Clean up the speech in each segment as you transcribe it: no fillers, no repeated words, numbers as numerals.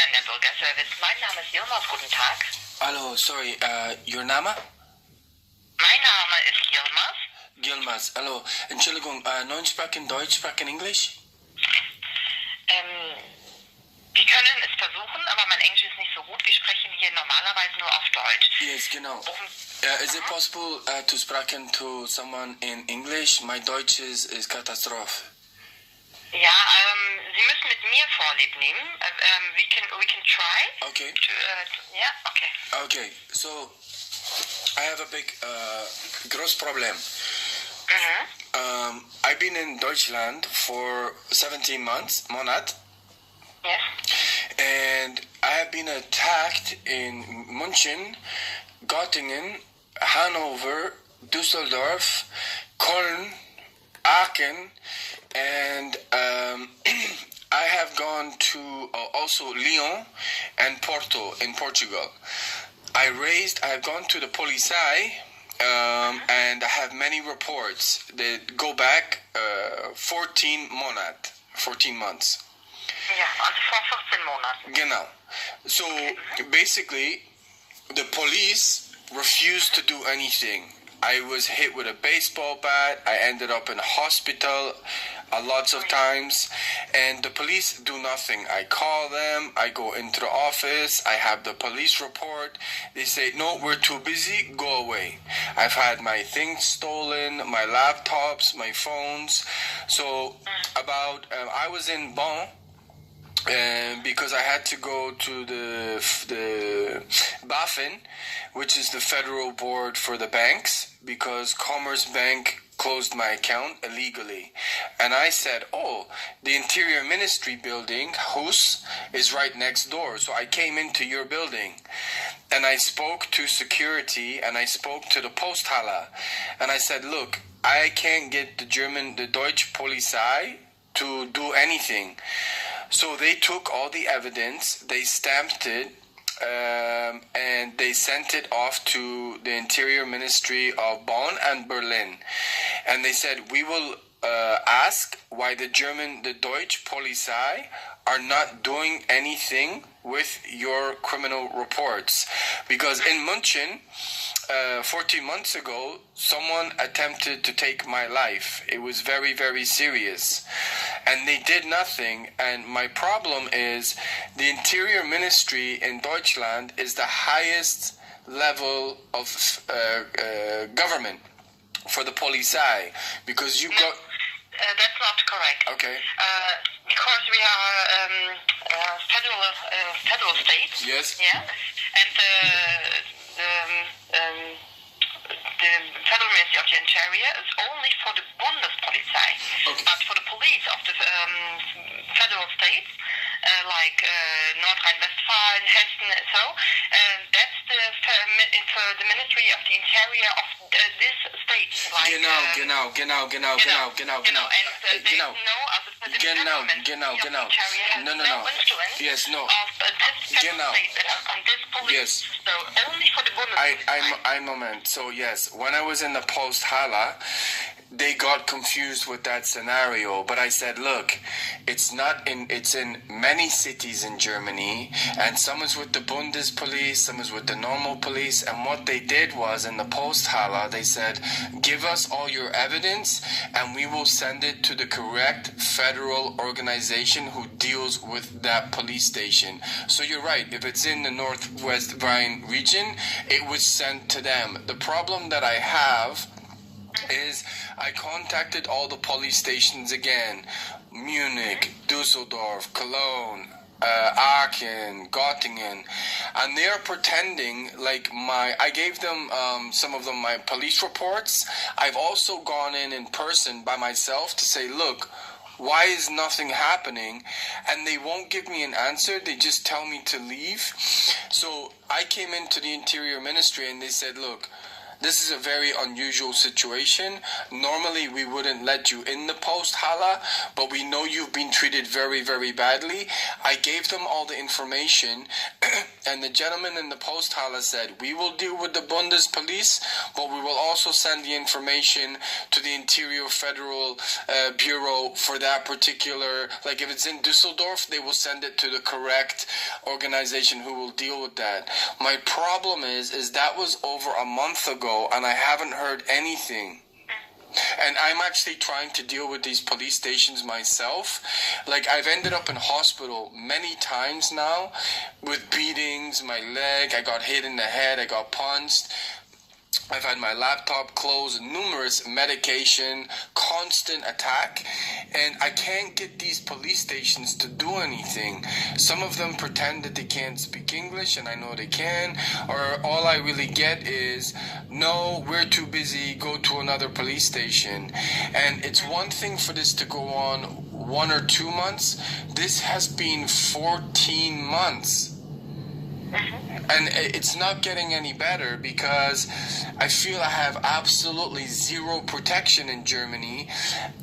an der Bürgerservice. Mein Name ist Yilmaz. Guten Tag. Hello, sorry, your name? Mein Name ist Yilmaz. Yilmaz, hallo. Entschuldigung, non sprechen Deutsch, sprechen English? Wir können es versuchen, aber mein Englisch ist nicht so gut. Wir sprechen hier normalerweise nur auf Deutsch. Yes, genau. Is it possible to sprechen to someone in English? My Deutsch is Katastrophe. Ja, Sie müssen mit mir Vorlieb nehmen. We can try. Okay. Yeah, okay. Okay, so I have a big, gross problem. I've been in Deutschland for 17 months. Yes. And I have been attacked in München, Göttingen, Hanover, Düsseldorf, Köln, Aachen, and I have gone to also Lyon and Porto in Portugal. I have gone to the POLIZEI, and I have many reports that go back 14 months. Ja, also vor 14 Monaten. Genau. So basically, the police refused to do anything. I was hit with a baseball bat. I ended up in a hospital lots of times, and the police do nothing. I call them, I go into the office, I have the police report. They say, no, we're too busy, go away. I've had my things stolen, my laptops, my phones. So I was in Bonn, because I had to go to the BaFin, which is the Federal Board for the Banks, because Commerce Bank closed my account illegally. And I said, the Interior Ministry building, Hus, is right next door. So I came into your building. And I spoke to security, and I spoke to the Posthalle. And I said, look, I can't get the Deutsche Polizei to do anything. So they took all the evidence, they stamped it, and they sent it off to the Interior Ministry of Bonn and Berlin. And they said, we will ask why the Deutsche Polizei are not doing anything with your criminal reports. Because in München, 14 months ago, someone attempted to take my life. It was very, very serious. And they did nothing. And my problem is the Interior Ministry in Deutschland is the highest level of government for the Polizei. Because you go... That's not correct. Okay. Because we are federal state. Yes. Yeah. And the Federal Ministry of the Interior is only for the Bundespolizei. Okay. But for the police of the federal states, like North Rhine-Westphalia, Hessen, so that's the Ministry of the Interior of this state. Like, Genau. And they know, the Genau. No. influence Yes, no. of this federal state on this police. Yes. So only for the Bundespolizei. I'm moment. So yes, when I was in the Posthalle, they got confused with that scenario, but I said, look, it's in many cities in Germany, and some is with the Bundespolice, some is with the normal police, and what they did was, in the Posthalle, they said, give us all your evidence, and we will send it to the correct federal organization who deals with that police station. So you're right, if it's in the Northwest Rhine region, it was sent to them. The problem that I have is I contacted all the police stations again, Munich, Düsseldorf, Cologne, Aachen, Göttingen, and they're pretending like I gave them some of them my police reports. I've also gone in person by myself to say, look, why is nothing happening? And they won't give me an answer. They just tell me to leave. So I came into the Interior Ministry and they said, look, this is a very unusual situation. Normally, we wouldn't let you in the Posthalle, but we know you've been treated very, very badly. I gave them all the information, and the gentleman in the Posthalle said, we will deal with the Bundespolice, but we will also send the information to the Interior Federal Bureau for that particular, like if it's in Düsseldorf, they will send it to the correct organization who will deal with that. My problem is that was over a month ago, and I haven't heard anything. And I'm actually trying to deal with these police stations myself. Like, I've ended up in hospital many times now with beatings, my leg, I got hit in the head, I got punched. I've had my laptop closed, numerous medication, constant attack, and I can't get these police stations to do anything. Some of them pretend that they can't speak English, and I know they can, or all I really get is, no, we're too busy, go to another police station. And it's one thing for this to go on 1 or 2 months. This has been 14 months. And it's not getting any better because I feel I have absolutely zero protection in Germany.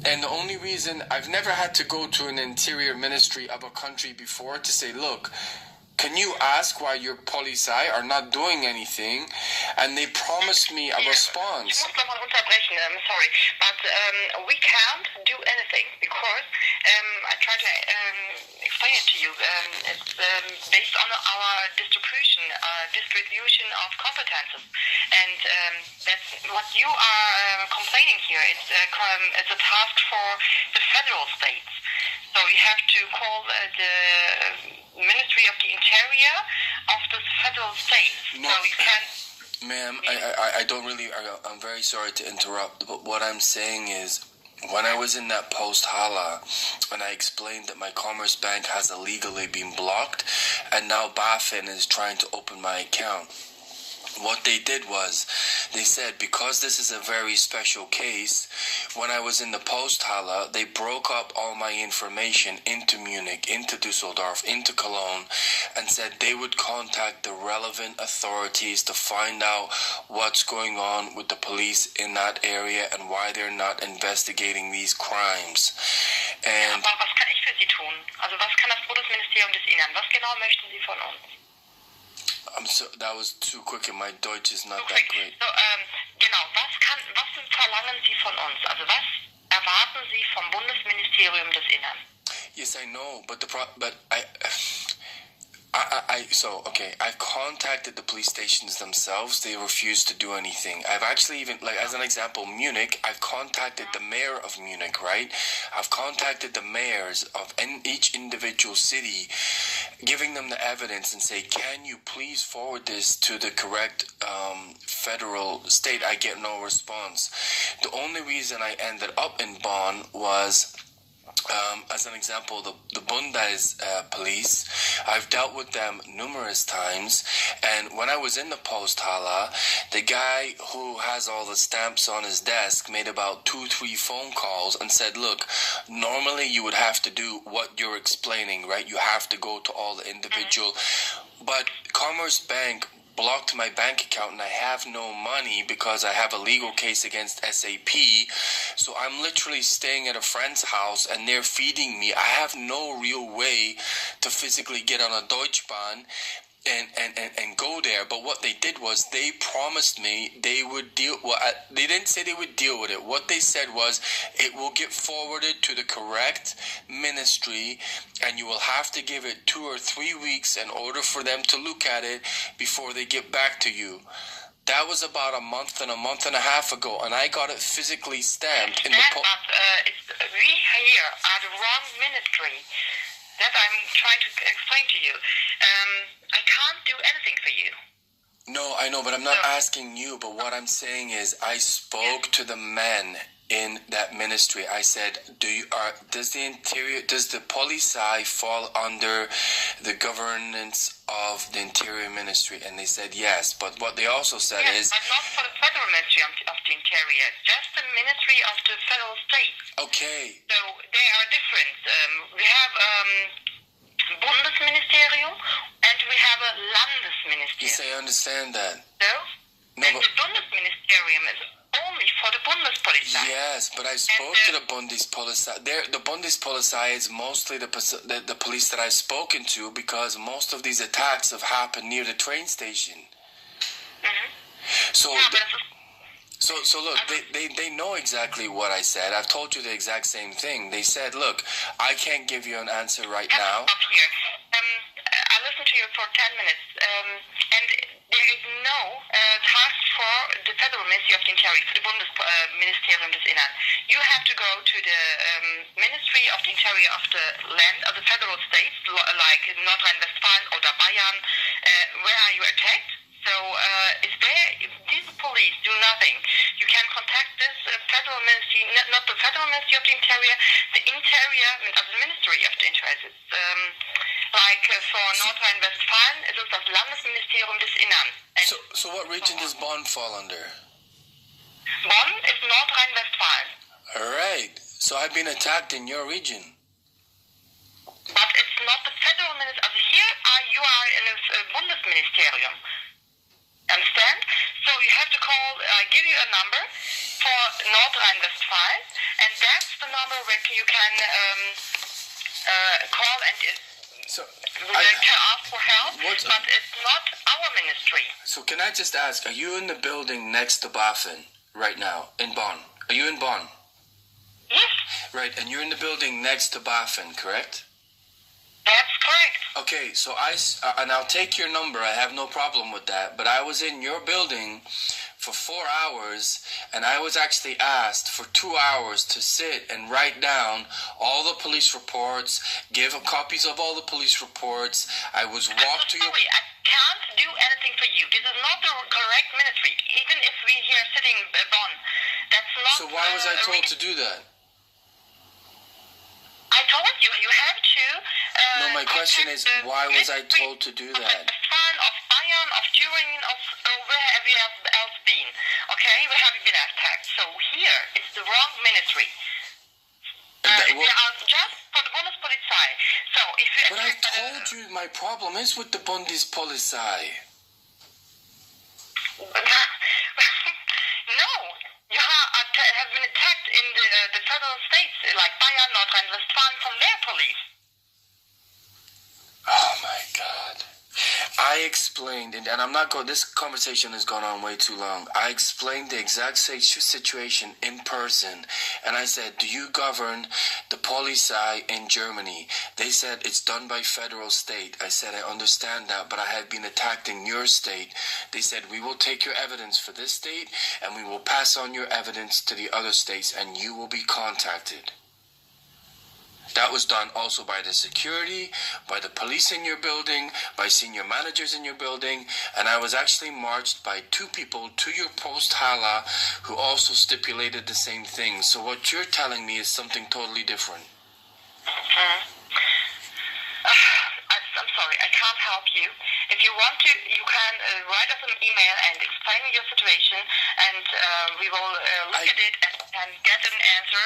And the only reason I've never had to go to an interior ministry of a country before to say, look, can you ask why your POLIZEI are not doing anything? And they promised me a response. Ich muss nochmal unterbrechen, sorry, but we can't do anything because I try to explain it to you. It's based on our distribution of competences, and that's what you are complaining here. It's a task for the federal states. So you have to call the Ministry of the Interior of the federal states. No. So you can. Ma'am, I don't really, I'm very sorry to interrupt, but what I'm saying is, when I was in that post-Hala, and I explained that my Commerce Bank has illegally been blocked, and now BaFin is trying to open my account, what they did was, they said, because this is a very special case, when I was in the post-Hala, they broke up all my information into Munich, into Dusseldorf, into Cologne, and said they would contact the relevant authorities to find out what's going on with the police in that area and why they're not investigating these crimes. And Aber was kann ich für Sie tun? Also was kann das Bundesministerium des Innern? Was genau möchten Sie von uns? That was too quick and my Deutsch is not that great. So, genau, was verlangen Sie von uns? Also was erwarten Sie vom Bundesministerium des Innern? Yes, I know, but I've contacted the police stations themselves. They refuse to do anything. I've actually even, like, as an example, Munich, I've contacted the mayor of Munich, right? I've contacted the mayors of each individual city, giving them the evidence and say, can you please forward this to the correct federal state? I get no response. The only reason I ended up in Bonn was, as an example, the POLIZEI police, I've dealt with them numerous times, and when I was in the post-Hala, the guy who has all the stamps on his desk made about 2-3 phone calls and said, look, normally you would have to do what you're explaining, right? You have to go to all the individual, but Commerce Bank blocked my bank account and I have no money because I have a legal case against SAP. So I'm literally staying at a friend's house and they're feeding me. I have no real way to physically get on a Deutschbahn and go there. But what they did was they promised me they would deal. Well, they didn't say they would deal with it. What they said was it will get forwarded to the correct ministry, and you will have to give it 2 or 3 weeks in order for them to look at it before they get back to you. That was about a month and a half ago, and I got it physically stamped in the but we here are the wrong ministry. That I'm trying to explain to you. I can't do anything for you. No, I know, but I'm not asking you. But what I'm saying is, I spoke to the men in that ministry. I said, does the POLIZEI fall under the governance of the Interior Ministry? And they said yes. But what they also said is, but not for the Federal Ministry of the Interior, just the Ministry of the Federal States. Okay. So they are different. We have Bundesministerium and we have a Landesministerium. Yes, I understand that. No, and the Bundesministerium is only for the Bundespolizei. Yes, but I spoke to the Bundespolizei. The Bundespolizei is mostly the police that I've spoken to because most of these attacks have happened near the train station. Mm-hmm. So look, they know exactly what I said. I've told you the exact same thing. They said, look, I can't give you an answer right now. Stop here. I listened to you for 10 minutes. And there is no task for the Federal Ministry of the Interior, for the Bundesministerium des Innern. You have to go to the Ministry of the Interior of the land, of the federal states, like North Rhine-Westphalia or Bayern. Where are you attacked? So these police do nothing. You can contact this federal ministry, not the Federal Ministry of the Interior, the Interior, the Ministry of the Interior. It's for North Rhine-Westphalia, it is das Landesministerium des Innern. So what region does Bonn fall under? Bonn is North Rhine-Westphalia. All right. So I've been attacked in your region. But it's not the federal ministry. Here you are in a Bundesministerium. Understand? So you have to call, I give you a number for North Rhine-Westphalia, and that's the number where you can call and can ask for help, but it's not our ministry. So can I just ask, are you in the building next to BaFin right now, in Bonn? Are you in Bonn? Yes. Right, and you're in the building next to BaFin, correct? That's correct. Okay, so and I'll take your number. I have no problem with that. But I was in your building for 4 hours, and I was actually asked for 2 hours to sit and write down all the police reports, give copies of all the police reports. I was walked to your... Sorry, I can't do anything for you. This is not the correct ministry. Even if we here sitting in Bonn, that's not... So why was I told to do that? I told you, you have to... No, my question is, why was I told to do that? Of Bayern, of Thüringen, of where have you else been? Okay, where have you been attacked? So here, it's the wrong ministry. They are just for the Bundespolizei. So if you... But I told you my problem is with the Bundespolizei. No, you have been attacked in the federal states, like Bayern, North Rhine-Westphalia, from their police. Oh my God. I explained, and I'm not going, this conversation has gone on way too long. I explained the exact same situation in person, and I said, do you govern the POLIZEI in Germany? They said, it's done by federal state. I said, I understand that, but I have been attacked in your state. They said, we will take your evidence for this state, and we will pass on your evidence to the other states, and you will be contacted. That was done also by the security, by the police in your building, by senior managers in your building, and I was actually marched by 2 people to your post Hala who also stipulated the same thing. So what you're telling me is something totally different. I'm sorry, I can't help you. If you want to, you can write us an email and explain your situation, and we will look at it and get an answer.